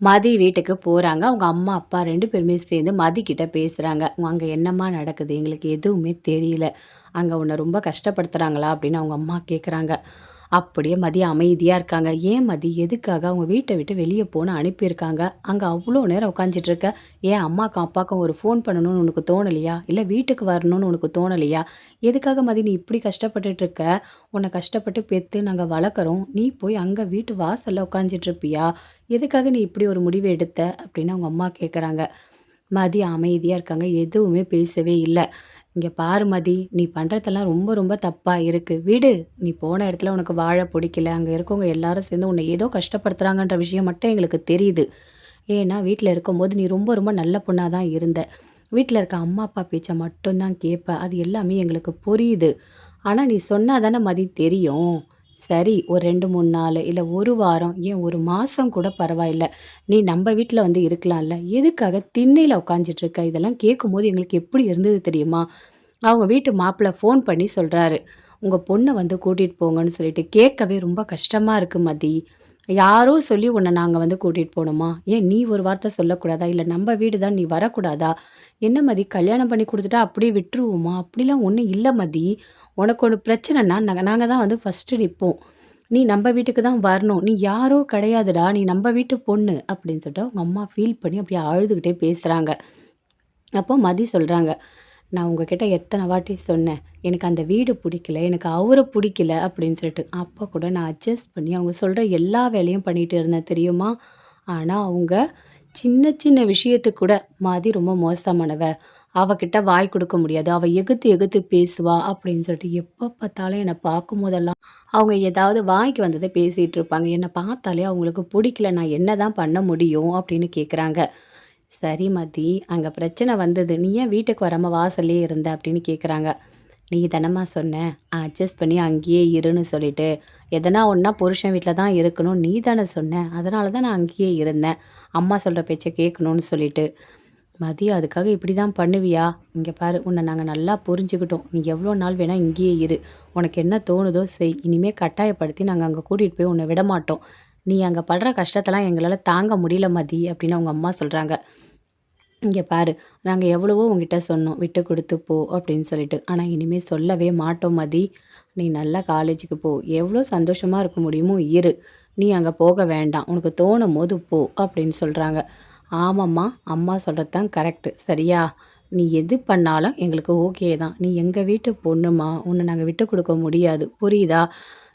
மதி வீட்டுக்கு போறாங்க. அவங்க அம்மா, அப்பா 2 பேருமே சேர்ந்து மதி கிட்ட பேசுறாங்க. "அங்க என்னம்மா நடக்குது? எங்களுக்கு எதுவுமே தெரியல. அங்க உன்ன ரொம்ப கஷ்டப்படுத்துறாங்களா?" அப்படின்னு அவங்க அம்மா கேட்குறாங்க. அப்படியே மதி அமைதியா இருக்காங்க. "ஏன் மதி? எதுக்காக? அவங்க வீட்ட விட்டு வெளிய போன்னு அனுப்பியிருக்காங்க. அங்க அவ்ளோ நேரம் உட்காந்துட்டு இருக்க. ஏன் அம்மாக்கும், அப்பாக்கும் ஒரு ஃபோன் பண்ணணும்னு உனக்கு தோணலையா? இல்ல வீட்டுக்கு வரணும்னு உனக்கு தோணலையா? எதுக்காக மதி நீ இப்படி கஷ்டப்பட்டுட்டு இருக்க? உன்ன கஷ்டப்பட்டு பெத்து நாங்க வளர்க்குறோம். நீ போய் அங்க வீட்டு வாசல்ல உட்காந்துட்டு இருப்பியா? எதுக்காக நீ இப்படி ஒரு முடிவு எடுத்த?" அப்படின்னு அவங்க அம்மா கேட்குறாங்க. மதி அமைதியா இருக்காங்க. எதுவுமே பேசவே இல்ல. "இங்க பாரு மதி, நீ பண்றதெல்லாம் ரொம்ப ரொம்ப தப்பா இருக்கு. விடு. நீ போன இடத்துல உனக்கு வாழ புடிக்கல. அங்க இருக்கவங்க எல்லாரும் சேர்ந்து உன்ன ஏதோ கஷ்டப்படுத்துறாங்கன்ற விஷயம் மட்டும் எங்களுக்கு தெரியுது. ஏன்னா வீட்ல இருக்கும்போது நீ ரொம்ப ரொம்ப நல்ல பொண்ணா தான் இருந்த. வீட்ல இருக்க அம்மா, அப்பா பேச்ச மட்டும் தான் கேட்ப. அது எல்லாமே எங்களுக்கு புரியுது. ஆனா நீ சொன்னா தானே மதி தெரியும். சரி, ஒரு 2, 3 நாளு, இல்ல 1 வாரம், ஏன் 1 மாசம் கூட பரவாயில்ல. நீ நம்ப வீட்ல வந்து இருக்கலாம்ல. எதுக்காக திண்ணையில உட்காந்துட்டு இருக்க? இதெல்லாம் கேட்கும்போது எங்களுக்கு எப்படி இருந்தது தெரியுமா? அவங்க வீட்டு மாப்பிள ஃபோன் பண்ணி சொல்றாரு. "உங்க பொண்ண வந்து கூட்டிட்டு போங்கன்னு" சொல்லிட்டு. கேட்கவே ரொம்ப கஷ்டமா இருக்கு மதி. யாரோ சொல்லி உன்ன நாங்க வந்து கூட்டிட்டு போனோமா? ஏன் நீ ஒரு வார்த்தை சொல்லக்கூடாதா? இல்ல நம்ப வீடு தான் நீ வரக்கூடாதா? என்ன மதி கல்யாணம் பண்ணி குடுத்துட்டா அப்படியே விட்டுருவோமா? அப்படிலாம் ஒண்ணும் இல்ல மதி. உனக்கு ஒரு பிரச்சனைன்னா நாங்க நாங்க தான் வந்து ஃபர்ஸ்ட்டு நிப்போம். நீ நம்ப வீட்டுக்கு தான் வரணும். நீ யாரோ கிடையாதுடா. நீ நம்ப வீட்டு பொண்ணு அப்படின்னு சொல்லிட்டு அவங்க அம்மா ஃபீல் பண்ணி அப்படியே அழுதுகிட்டே பேசுறாங்க. அப்போ மதி சொல்றாங்க, "நான் உங்ககிட்ட எத்தன வாட்டி சொன்னேன். எனக்கு அந்த வீடு புடிக்கல. எனக்கு அவர புடிக்கல" அப்படின்னு சொல்லிட்டு. அப்ப கூட நான் அட்ஜஸ்ட் பண்ணி அவங்க சொல்ற எல்லா வேலையும் பண்ணிட்டு இருந்தேன் தெரியுமா? ஆனா அவங்க சின்ன சின்ன விஷயத்துக்கு கூட "மதி ரொம்ப மோசமானவ. அவகிட்ட வாய் குடுக்க முடியாது. அவ எகுத்து எகுத்து பேசுவா" அப்படின்னு சொல்லிட்டு எப்ப பார்த்தாலும் என்ன பார்க்கும்போதெல்லாம் அவங்க ஏதாவது வாய்க்கு வந்தத பேசிட்டு இருப்பாங்க. என்ன பார்த்தாலே அவங்களுக்கு புடிக்கல. நான் என்னதான் பண்ண முடியும்? அப்படின்னு கேட்குறாங்க. "சரி மதி, அங்க பிரச்சனை வந்தது. நீ ஏன் வீட்டுக்கு வராம வாசல்லயே இருந்த?" அப்படின்னு கேட்குறாங்க. "நீ தானம்மா சொன்ன, அட்ஜஸ்ட் பண்ணி அங்கேயே இருன்னு சொல்லிட்டு. எதனா ஒண்ணுனா புருஷன் வீட்ல தான் இருக்கணும் நீ தானே சொன்ன. அதனால தான் நான் அங்கேயே இருந்தேன். அம்மா சொல்ற பேச்ச கேட்கணும்னு சொல்லிட்டு." "மதி அதுக்காக இப்படி தான் பண்ணுவியா? இங்க பாரு உன்ன நாங்க நல்லா புரிஞ்சுக்கிட்டோம். நீ எவ்வளோ நாள் வேணா இங்கேயே இரு. உனக்கு என்ன தோணுதோ செய். இனிமே கட்டாயப்படுத்தி நாங்க அங்க கூட்டிட்டு போய் உன்ன விடமாட்டோம். நீ அங்க படுற கஷ்டத்தெல்லாம் எங்களால தாங்க முடியல மதி" அப்படின்னு அவங்க அம்மா சொல்றாங்க. "இங்க பாரு, நாங்க எவ்வளவோ உன்கிட்ட சொன்னோம். விட்டு குடுத்து போ" அப்படின்னு சொல்லிட்டு. "ஆனா இனிமே சொல்லவே மாட்டோம் மதி. நீ நல்லா காலேஜுக்கு போ. எவ்வளோ சந்தோஷமா இருக்க முடியுமோ இரு. நீ அங்க போக வேண்டாம். உனக்கு தோணும்போது போ" அப்படின்னு சொல்றாங்க. "ஆமாம்மா, அம்மா சொல்றது தான் கரெக்ட்டு. சரியா? நீ எது பண்ணாலும் எங்களுக்கு ஓகே தான். நீ எங்க வீட்டு பொண்ணும்மா. உன்ன நாங்க விட்டு குடுக்க முடியாது. புரியுதா?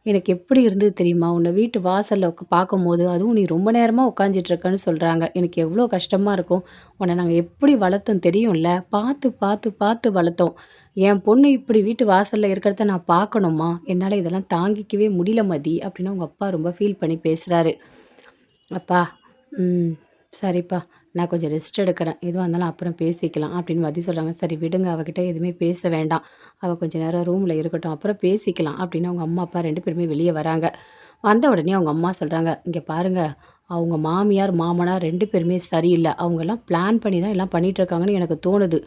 எனக்கு எப்படி இருந்தது தெரியுமா? உன்ன வீட்டு வாசல்ல பார்க்கும்போது, அதுவும் நீ ரொம்ப நேரமா உட்காந்துட்டு இருக்கன்னு சொல்றாங்க. எனக்கு எவ்வளோ கஷ்டமா இருக்கும். உன்ன நாங்க எப்படி வளர்த்தோம் தெரியும்ல? பார்த்து, பார்த்து, பார்த்து வளர்த்தோம். என் பொண்ணு இப்படி வீட்டு வாசல்ல இருக்கிறத நான் பார்க்கணுமா? என்னால இதெல்லாம் தாங்கிக்கவே முடியல மதி" அப்படின்னு அவங்க அப்பா ரொம்ப ஃபீல் பண்ணி பேசுறாரு. "அப்பா, ம். சரிப்பா. நான் கொஞ்சம் ரெஸ்ட் எடுக்கிறேன். எதுவா இருந்தாலும் அப்புறம் பேசிக்கலாம்" அப்படின்னு மதி சொல்றாங்க. "சரி விடுங்க. அவகிட்ட எதுவுமே பேச வேண்டாம். அவ கொஞ்ச நேரம் ரூம்ல இருக்கட்டும். அப்புறம் பேசிக்கலாம்" அப்படின்னு அவங்க அம்மா, அப்பா 2 பேருமே வெளிய வராங்க. வந்த உடனே அவங்க அம்மா சொல்றாங்க, "இங்க பாருங்க. அவங்க மாமியார், மாமனார் 2 பேருமே சரியில்ல. அவங்கலாம் பிளான் பண்ணி தான் எல்லாம் பண்ணிட்டு இருக்காங்கன்னு எனக்கு தோணுது.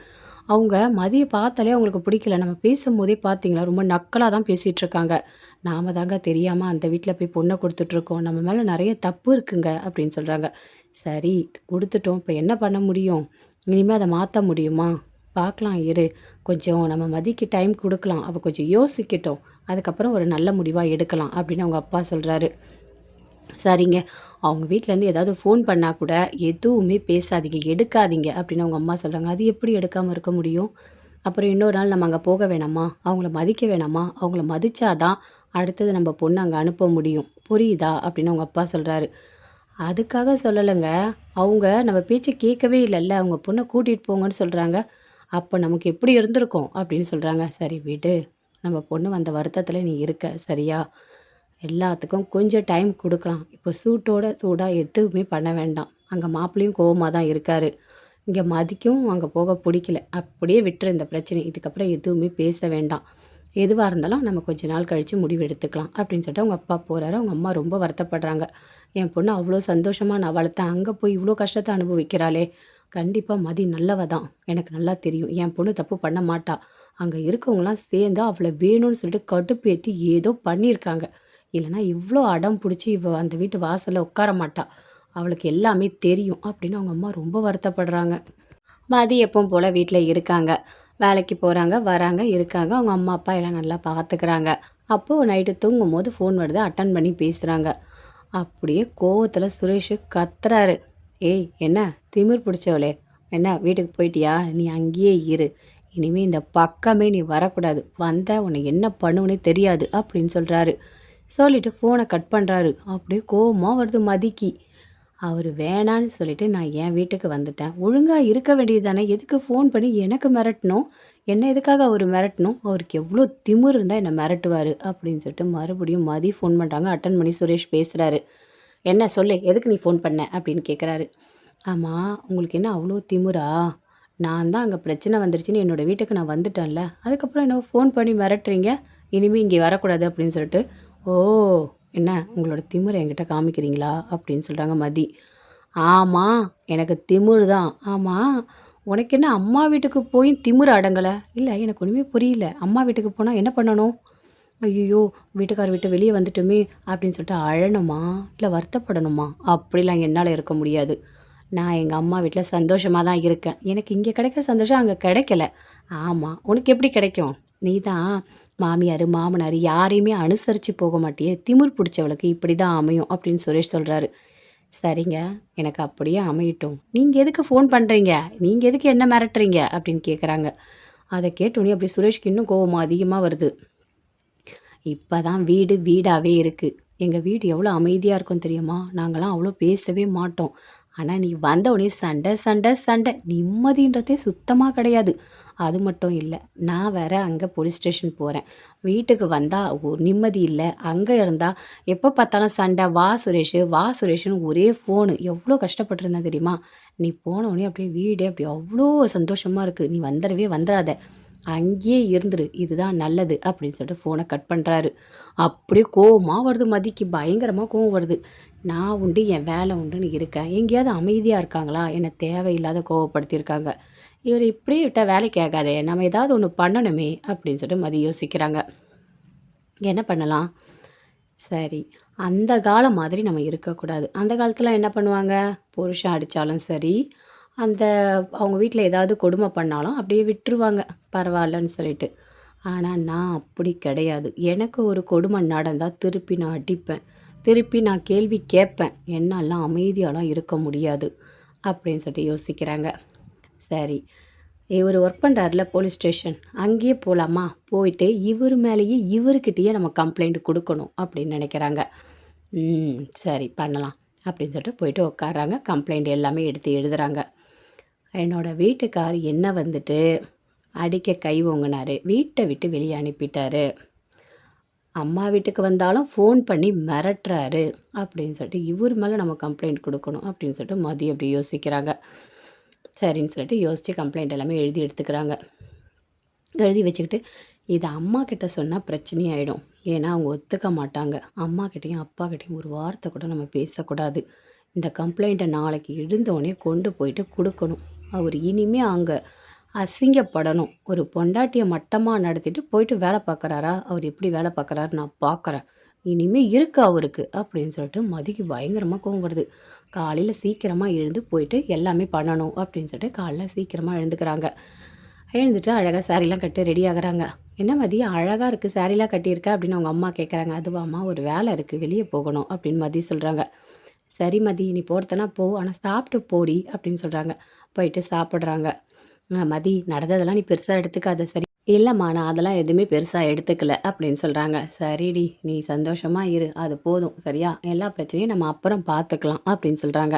அவங்க மதிய பார்த்தாலே அவங்களுக்கு பிடிக்கல. நம்ம பேசும்போதே பார்த்தீங்களா, ரொம்ப நக்கலா தான் பேசிட்டு இருக்காங்க. நாம தாங்க தெரியாம அந்த வீட்ல போய் பொண்ண குடுத்துட்டுருக்கோம். நம்ம மேல நெறைய தப்பு இருக்குங்க" அப்படின்னு சொல்றாங்க. "சரி குடுத்துட்டோம். இப்ப என்ன பண்ண முடியும்? இனிமே அத மாத்த முடியுமா? பார்க்கலாம் இரு. கொஞ்சம் நம்ம மதிக்கு டைம் குடுக்கலாம். அவ கொஞ்சம் யோசிக்கட்டும். அதுக்கப்புறம் ஒரு நல்ல முடிவா எடுக்கலாம்" அப்படின்னு அவங்க அப்பா சொல்றாரு. "சரிங்க. அவங்க வீட்லேருந்து ஏதாவது ஃபோன் பண்ணா கூட எதுவுமே பேசாதீங்க, எடுக்காதீங்க" அப்படின்னு அவங்க அம்மா சொல்றாங்க. "அது எப்படி எடுக்காம இருக்க முடியும்? அப்புறம் இன்னொரு நாள் நம்ம அங்க போக வேணாமா? அவங்கள மதிக்க வேணாமா? அவங்கள மதிச்சா தான் அடுத்தது நம்ம பொண்ண அங்க அனுப்ப முடியும். புரியுதா?" அப்படின்னு அவங்க அப்பா சொல்றாரு. "அதுக்காக சொல்லலங்க. அவங்க நம்ம பேச்ச கேட்கவே இல்லல்ல. அவங்க பொண்ண கூட்டிட்டு போங்கன்னு சொல்றாங்க. அப்ப நமக்கு எப்படி இருந்திருக்கும்?" அப்படின்னு சொல்றாங்க. "சரி விடு. நம்ம பொண்ணு வந்த வருத்தத்தில நீ இருக்க. சரியா? எல்லாத்துக்கும் கொஞ்சம் டைம் குடுக்கலாம். இப்போ சூட்டோட சூடா எதுவுமே பண்ண வேண்டாம். அங்க மாப்பிள்ளையும் கோவமா தான் இருக்காரு. இங்க மதிக்கும் அங்க போக புடிக்கல. அப்படியே விட்டுரு இந்த பிரச்சனைய. இதுக்கப்புறம் எதுவுமே பேச வேண்டாம். எதுவா இருந்தாலும் நம்ம கொஞ்ச நாள் கழிச்சு முடிவு எடுத்துக்கலாம்" அப்படின்னு சொல்லிட்டு அவங்க அப்பா போறாரு. அவங்க அம்மா ரொம்ப வருத்தப்படுறாங்க. "என் பொண்ணு அவ்வளோ சந்தோஷமா நான் வளர்த்தேன். அங்க போய் இவ்வளோ கஷ்டத்த அனுபவிக்கிறாளே! கண்டிப்பா மதி நல்லவ தான். எனக்கு நல்லா தெரியும். என் பொண்ணு தப்பு பண்ண மாட்டா. அங்க இருக்கவங்கலாம் சேர்ந்து அவள வேணும்னு சொல்லிட்டு கடுப்பேத்தி ஏதோ பண்ணியிருக்காங்க. இல்லன்னா இவ்ளோ அடம் புடிச்சு இவ அந்த வீட்டு வாசல்ல உட்கார மாட்டா. அவளுக்கு எல்லாமே தெரியும் அப்படின்னு அவங்க அம்மா ரொம்ப வருத்தப்படுறாங்க. மதி எப்பவும் போல் வீட்டில் இருக்காங்க. வேலைக்கு போகிறாங்க, வராங்க, இருக்காங்க. அவங்க அம்மா அப்பா எல்லாம் நல்லா பார்த்துக்கிறாங்க. அப்போது நைட்டு தூங்கும்போது ஃபோன் வருது, அட்டன் பண்ணி பேசுகிறாங்க. அப்படியே கோவத்தில் சுரேஷ் கத்துறாரு. ஏய் என்ன திமிர் பிடிச்சவளே, என்ன வீட்டுக்கு போயிட்டியா? நீ அங்கேயே இரு. இனிமேல் இந்த பக்கமே நீ வரக்கூடாது. வந்த உன்னை என்ன பண்ணுவனே தெரியாது அப்படின்னு சொல்கிறாரு. சொல்லிவிட்டு ஃபோனை கட் பண்ணுறாரு. அப்படியே கோவமாக வருது மதிக்கு. அவர் வேணான்னு சொல்லிட்டு நான் என் வீட்டுக்கு வந்துட்டேன். ஒழுங்காக இருக்க வேண்டியது தானே, எதுக்கு ஃபோன் பண்ணி எனக்கு மிரட்டணும்? என்ன எதுக்காக அவர் மிரட்டணும்? அவருக்கு எவ்வளோ திமிரு இருந்தால் என்னை மிரட்டுவார் அப்படின்னு சொல்லிட்டு மறுபடியும் மதி ஃபோன் பண்ணுறாங்க. அட்டன் பண்ணி சுரேஷ் பேசுகிறாரு. என்ன சொல்லு, எதுக்கு நீ ஃபோன் பண்ண அப்படின்னு கேட்குறாரு. ஆமாம், உங்களுக்கு என்ன அவ்வளோ திமிரா? நான் தான் அங்கே பிரச்சனை வந்துருச்சுன்னு என்னோடய வீட்டுக்கு நான் வந்துட்டேன்ல, அதுக்கப்புறம் என்ன ஃபோன் பண்ணி மிரட்டுறீங்க? இனிமேல் இங்கே வரக்கூடாது அப்படின்னு சொல்லிட்டு. ஓ, என்ன உங்களோட திமிரை என்கிட்ட காமிக்கிறீங்களா அப்படின்னு சொல்கிறாங்க மதி. ஆமாம், எனக்கு திமிரு தான். ஆமாம், உனக்கு என்ன அம்மா வீட்டுக்கு போய் திமிரு அடங்கலை? இல்லை, எனக்கு ஒன்றுமே புரியல. அம்மா வீட்டுக்கு போனால் என்ன பண்ணணும்? ஐயோ, வீட்டுக்கார விட்டு வெளியே வந்துட்டோமே அப்படின்னு சொல்லிட்டு அழணுமா, இல்லை வருத்தப்படணுமா? அப்படிலாம் என்னால் இருக்க முடியாது. நான் எங்கள் அம்மா வீட்டில் சந்தோஷமாக தான் இருக்கேன். எனக்கு இங்கே கிடைக்கிற சந்தோஷம் அங்கே கிடைக்கல. ஆமாம், உனக்கு எப்படி கிடைக்கும்? நீ தான் மாமியார் மாமனார் யாரையுமே அனுசரித்து போக மாட்டியே, திமிர் பிடிச்சவளுக்கு இப்படி தான் அமையும் அப்படின்னு சுரேஷ் சொல்கிறாரு. சரிங்க, எனக்கு அப்படியே அமையட்டும். நீங்கள் எதுக்கு ஃபோன் பண்ணுறீங்க? நீங்கள் எதுக்கு என்ன மிரட்டுறீங்க அப்படின்னு கேட்குறாங்க. அதை கேட்டோன்னே அப்படி சுரேஷ்க்கு இன்னும் கோவம் அதிகமாக வருது. இப்போ தான் வீடு வீடாகவே இருக்குது. எங்கள் வீடு எவ்வளோ அமைதியாக இருக்கும் தெரியுமா? நாங்களாம் அவ்வளோ பேசவே மாட்டோம். ஆனால் நீ வந்த உடனே சண்டை சண்டை சண்டை, நிம்மதின்றதே சுத்தமாக கிடையாது. அது மட்டும் இல்லை, நான் வேற அங்கே போலீஸ் ஸ்டேஷன் போகிறேன். வீட்டுக்கு வந்தால் ஒரு நிம்மதி இல்லை. அங்கே இருந்தால் எப்போ பார்த்தாலும் சண்டை. வா சுரேஷ் வா சுரேஷ்னு ஒரே ஃபோனு. எவ்வளோ கஷ்டப்பட்டுருந்தேன் தெரியுமா? நீ போன உடனே அப்படியே வீடே அப்படி அவ்வளோ சந்தோஷமாக இருக்குது. நீ வந்துடாத, அங்கேயே இருந்துரு, இதுதான் நல்லது அப்படின்னு சொல்லிட்டு ஃபோனை கட் பண்ணுறாரு. அப்படியே கோவமாக வருது மதிக்கு, பயங்கரமாக கோவம் வருது. நான் உண்டு என் வேலை உண்டுன்னு இருக்கேன், எங்கேயாவது அமைதியாக இருக்காங்களா? என்னை தேவையில்லாத கோவப்படுத்தியிருக்காங்க. இவர் இப்படியே விட்டால் வேலைக்கு ஆகாதே, நம்ம ஏதாவது ஒன்று பண்ணணுமே அப்படின்னு சொல்லிட்டு மதி யோசிக்கிறாங்க. என்ன பண்ணலாம்? சரி, அந்த காலம் மாதிரி நம்ம இருக்கக்கூடாது. அந்த காலத்தில் என்ன பண்ணுவாங்க? புருஷன் அடித்தாலும் சரி, அந்த அவங்க வீட்டில் ஏதாவது கொடுமை பண்ணாலும் அப்படியே விட்டுருவாங்க, பரவாயில்லன்னு சொல்லிட்டு. ஆனால் நான் அப்படி கிடையாது. எனக்கு ஒரு கொடுமை நடந்தால் திருப்பி நான் அடிப்பேன், திருப்பி நான் கேள்வி கேட்பேன். என்னாலாம் அமைதியாலாம் இருக்க முடியாது அப்படின்னு சொல்லிட்டு யோசிக்கிறாங்க. சரி, இவர் ஒர்க் பண்ணுறாருல போலீஸ் ஸ்டேஷன், அங்கேயே போகலாமா? போயிட்டு இவர் மேலேயே இவர்கிட்டயே நம்ம கம்ப்ளைண்ட் கொடுக்கணும் அப்படின்னு நினைக்கிறாங்க. சரி பண்ணலாம் அப்படின்னு சொல்லிட்டு போயிட்டு உட்காராங்க. கம்ப்ளைண்ட் எல்லாமே எடுத்து எழுதுகிறாங்க. என்னோடய வீட்டுக்கார் என்ன வந்துட்டு அடிக்க கை ஓங்கினார், வீட்டை விட்டு வெளியே அனுப்பிட்டாரு, அம்மா வீட்டுக்கு வந்தாலும் ஃபோன் பண்ணி மிரட்டுறாரு அப்படின்னு சொல்லிட்டு இவர் மேலே நம்ம கம்ப்ளைண்ட் கொடுக்கணும் அப்படின்னு சொல்லிட்டு மதி அப்படி யோசிக்கிறாங்க. சரின்னு சொல்லிட்டு யோசித்து கம்ப்ளைண்ட் எல்லாமே எழுதி எடுத்துக்கிறாங்க. எழுதி வச்சுக்கிட்டு இது அம்மா கிட்ட சொன்னால் பிரச்சனையாயிடும். ஏன்னா அவங்க ஒத்துக்க மாட்டாங்க. அம்மா கிட்டேயும் அப்பா கிட்டேயும் ஒரு வார்த்தை கூட நம்ம பேசக்கூடாது. இந்த கம்ப்ளைண்ட்டை நாளைக்கு எழுந்தோடனே கொண்டு போயிட்டு கொடுக்கணும். அவர் இனிமே அங்கே அசிங்கப்படணும். ஒரு பொண்டாட்டியை மட்டமாக நடத்திட்டு போயிட்டு வேலை பார்க்குறாரா? அவர் எப்படி வேலை பார்க்குறாரு நான் பார்க்குறேன். இனிமேல் இருக்கு அவருக்கு அப்படின்னு சொல்லிட்டு மதிக்கு பயங்கரமாக கோவம் வருது. காலையில் சீக்கிரமாக எழுந்து போயிட்டு எல்லாமே பண்ணணும் அப்படின்னு சொல்லிட்டு காலைல சீக்கிரமாக எழுந்துக்கிறாங்க. எழுந்துட்டு அழகாக சாரீலாம் கட்டி ரெடி ஆகுறாங்க. என்ன மதி அழகாக இருக்குது, சாரீலாம் கட்டியிருக்க அப்படின்னு அவங்க அம்மா கேட்குறாங்க. அதுவாம்மா ஒரு வேலை இருக்குது, வெளியே போகணும் அப்படின்னு மதி சொல்கிறாங்க. சரி மதி, நீ போகிறதுனா போ, ஆனால் சாப்பிட்டு போடி அப்படின்னு சொல்கிறாங்க. போயிட்டு சாப்பிட்றாங்க. மதி நடந்ததெல்லாம் நீ பெருசாக எடுத்துக்காத, சரி? இல்லைம்மா, நான் அதெல்லாம் எதுவுமே பெருசாக எடுத்துக்கல அப்படின்னு சொல்கிறாங்க. சரிடி, நீ சந்தோஷமாக இரு, அது போதும் சரியா? எல்லா பிரச்சனையும் நம்ம அப்புறம் பார்த்துக்கலாம் அப்படின்னு சொல்கிறாங்க.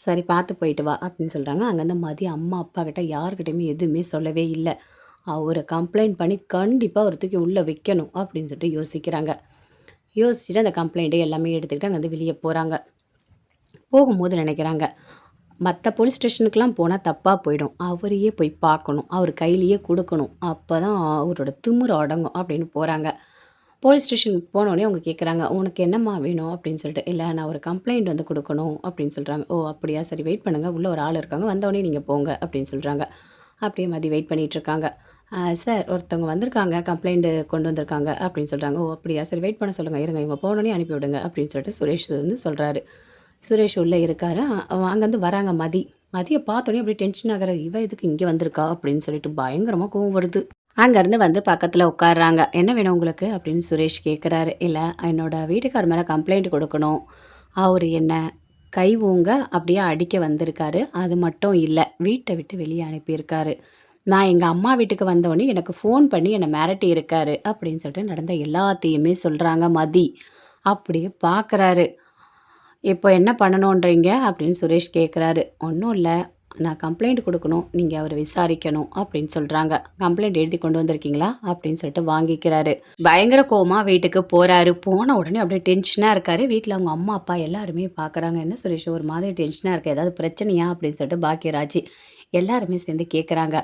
சரி பார்த்து போயிட்டு வா அப்படின்னு சொல்கிறாங்க. அங்கேருந்து மதி அம்மா அப்பா கிட்ட யார்கிட்டையுமே எதுவுமே சொல்லவே இல்லை. அவரை கம்ப்ளைண்ட் பண்ணி கண்டிப்பாக ஒரு தூக்கி உள்ளே வைக்கணும் அப்படின்னு சொல்லிட்டு யோசிக்கிறாங்க. யோசிச்சுட்டு அந்த கம்ப்ளைண்ட்டை எல்லாமே எடுத்துக்கிட்டு அங்கேருந்து வெளியே போகிறாங்க. போகும்போது நினைக்கிறாங்க, மற்ற போலீஸ் ஸ்டேஷனுக்கெலாம் போனால் தப்பாக போயிடும், அவரையே போய் பார்க்கணும், அவர் கையிலேயே கொடுக்கணும், அப்போ தான் அவரோட திமிரு அடங்கும் அப்படின்னு போகிறாங்க. போலீஸ் ஸ்டேஷனுக்கு போனோடனே அவங்க கேட்குறாங்க, உனக்கு என்னம்மா வேணும் அப்படின்னு சொல்லிட்டு. இல்லை, நான் ஒரு கம்ப்ளைண்ட் வந்து கொடுக்கணும் அப்படின்னு சொல்கிறாங்க. ஓ அப்படியா, சரி வெயிட் பண்ணுங்கள், உள்ளே ஒரு ஆள் இருக்காங்க, வந்தவொடனே நீங்கள் போங்க அப்படின்னு சொல்கிறாங்க. அப்படியே மதி வெயிட் பண்ணிகிட்ருக்காங்க. சார் ஒருத்தவங்க வந்திருக்காங்க, கம்ப்ளைண்ட்டு கொண்டு வந்திருக்காங்க அப்படின்னு சொல்கிறாங்க. ஓ அப்படியா, சரி வெயிட் பண்ண சொல்லுங்கள், இருங்க இவங்க போனோடனே அனுப்பிவிடுங்க அப்படின்னு சொல்லிட்டு சுரேஷ் வந்து சொல்கிறாரு. சுரேஷ் உள்ளே இருக்காரு. அங்கேருந்து வராங்க மதி. மதிய பார்த்தோனே அப்படியே டென்ஷன் ஆகுறாரு. இவ எதுக்கு இங்கே வந்திருக்கா அப்படின்னு சொல்லிட்டு பயங்கரமா கோவம் வருது. அங்கேருந்து வந்து பக்கத்தில் உட்கார்றாங்க. "என்ன வேணும் உங்களுக்கு?" அப்படின்னு சுரேஷ் கேட்குறாரு. "இல்ல, என்னோட வீட்டுக்கார் மேலே கம்ப்ளைண்ட் கொடுக்கணும். அவரு என்ன கை ஊங்க அப்படியே அடிக்க வந்திருக்காரு. அது மட்டும் இல்ல, வீட்டை விட்டு வெளியே அனுப்பியிருக்காரு. நான் எங்க அம்மா வீட்டுக்கு வந்தோனே எனக்கு ஃபோன் பண்ணி என்ன மிரட்டி இருக்காரு." அப்படின்னு சொல்லிட்டு நடந்த எல்லாத்தையுமே சொல்றாங்க மதி. அப்படியே பார்க்குறாரு. "இப்போ என்ன பண்ணணுன்றீங்க?" அப்படின்னு சுரேஷ் கேட்குறாரு. "ஒன்றும் இல்லை, நான் கம்ப்ளைண்ட் கொடுக்கணும். நீங்கள் அவரை விசாரிக்கணும்." அப்படின்னு சொல்கிறாங்க. "கம்ப்ளைண்ட் எழுதி கொண்டு வந்திருக்கீங்களா?" அப்படின்னு சொல்லிட்டு வாங்கிக்கிறாரு. பயங்கர கோவமா வீட்டுக்கு போகிறாரு. போன உடனே அப்படியே டென்ஷனாக இருக்காரு. வீட்டில் அவங்க அம்மா அப்பா எல்லாருமே பார்க்குறாங்க. "என்ன சுரேஷ் ஒரு மாதிரி டென்ஷனாக இருக்க, ஏதாவது பிரச்சனையா?" அப்படின்னு சொல்லிட்டு பாக்கியராஜ் எல்லாருமே சேர்ந்து கேட்குறாங்க.